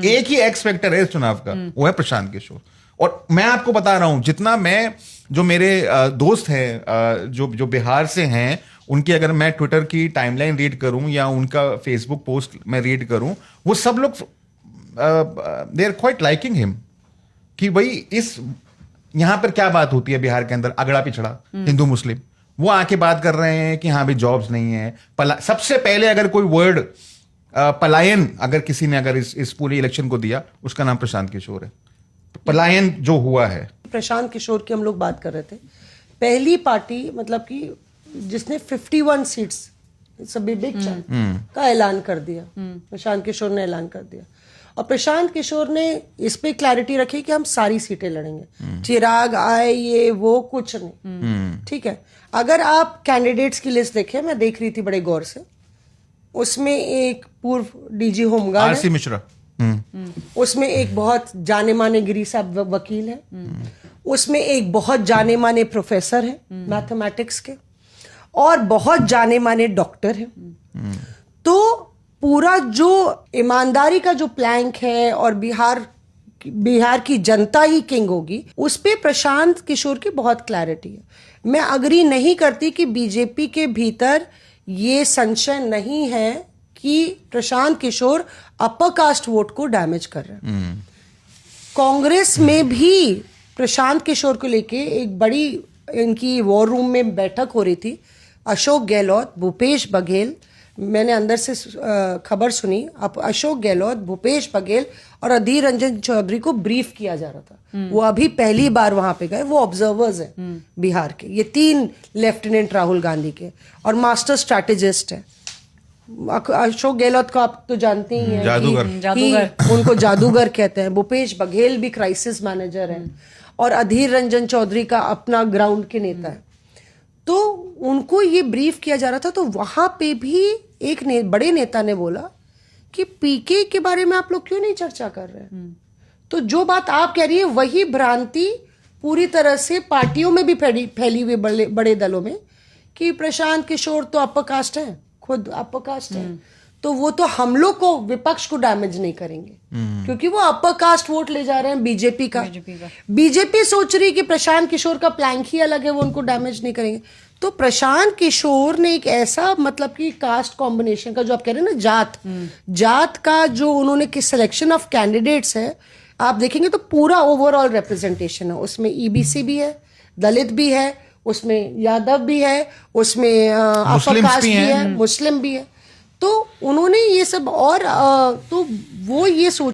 एक ही x factor है इस चुनाव का, वो है प्रशांत किशोर। और मैं आपको बता रहा हूं, जितना मैं, जो मेरे दोस्त हैं जो बिहार से हैं, उनकी अगर मैं ट्विटर की टाइमलाइन रीड करूं या उनका फेसबुक पोस्ट मैं रीड करूं, वो सब लोग they are quite liking him, कि भाई इस यहां पर क्या बात होती है बिहार के अंदर, अगड़ा पिछड़ा हिंदू मुस्लिम, वो आके बात कर रहे हैं कि हाँ भाई जॉब्स नहीं है। सबसे पहले अगर कोई वर्ड पलायन अगर किसी ने अगर इस पूरे इलेक्शन को दिया, उसका नाम प्रशांत किशोर है। पलायन जो हुआ है, प्रशांत किशोर की हम लोग बात कर रहे थे, पहली पार्टी मतलब कि जिसने 51 सीट्स बिग चांस का ऐलान कर दिया, प्रशांत किशोर ने ऐलान कर दिया। और प्रशांत किशोर ने इस पे क्लैरिटी रखी कि हम सारी सीटें लड़ेंगे, चिराग आए ये वो कुछ नहीं, ठीक है। अगर आप कैंडिडेट्स की लिस्ट देखें, मैं देख रही थी बड़े गौर से, उसमें एक पूर्व डीजी होमगार्ड आरसी मिश्रा, उसमें एक बहुत जाने माने गिरी साहब वकील है, उसमें एक बहुत जाने माने प्रोफेसर है मैथमेटिक्स के, और बहुत जाने माने डॉक्टर है। तो पूरा जो ईमानदारी का जो प्लैंक है और बिहार की जनता ही किंग होगी, उस पे प्रशांत किशोर की बहुत क्लैरिटी है। मैं अग्री नहीं करती कि बीजेपी के भीतर ये संशय नहीं है कि Prashant Kishor upper caste vote को डैमेज कर रहे हैं। कांग्रेस में भी प्रशांत किशोर को लेके एक बड़ी इनकी वॉर रूम में बैठक हो रही थी। अशोक गहलोत, भूपेश बघेल, मैंने अंदर से खबर सुनी, अब अशोक गहलोत, भूपेश बघेल और अधीर रंजन चौधरी को ब्रीफ किया जा रहा था। वो अभी पहली बार वहां पे गए, वो ऑब्जर्वर्स हैं बिहार के। ये 3 लेफ्टिनेंट राहुल गांधी के और मास्टर स्ट्रैटेजिस्ट है। अशोक गहलोत को आप तो जानते ही हैं, जादूगर उनको जादूगर कहते हैं। भूपेश बघेल भी क्राइसिस मैनेजर है और अधीर रंजन चौधरी का अपना ग्राउंड के नेता है। तो उनको ये ब्रीफ किया जा रहा था। तो वहां पे भी एक बड़े नेता ने बोला कि पीके के बारे में आप लोग क्यों नहीं चर्चा कर रहे हैं। तो जो बात आप कह रही है वही भ्रांति पूरी तरह से पार्टियों में भी फैली हुई बड़े दलों में, कि प्रशांत किशोर तो अपर कास्ट है, खुद अपर कास्ट है, तो वो तो हम लोग को, विपक्ष को डैमेज नहीं करेंगे, क्योंकि वो अपर कास्ट वोट ले जा रहे हैं बीजेपी का। बीजेपी सोच रही है कि प्रशांत किशोर का प्लैंक ही अलग है, वो उनको डैमेज नहीं करेंगे। तो प्रशांत किशोर ने एक ऐसा मतलब कि कास्ट कॉम्बिनेशन का, जो आप कह रहे हैं ना, जात का जो उन्होंने किस सिलेक्शन ऑफ कैंडिडेट्स है, आप देखेंगे तो पूरा ओवरऑल रिप्रेजेंटेशन है। उसमें ईबीसी भी है, दलित भी है, उसमें यादव भी है, उसमें अपर कास्ट भी है, मुस्लिम भी है। तो उन्होंने ये सब, और तो वो ये सोच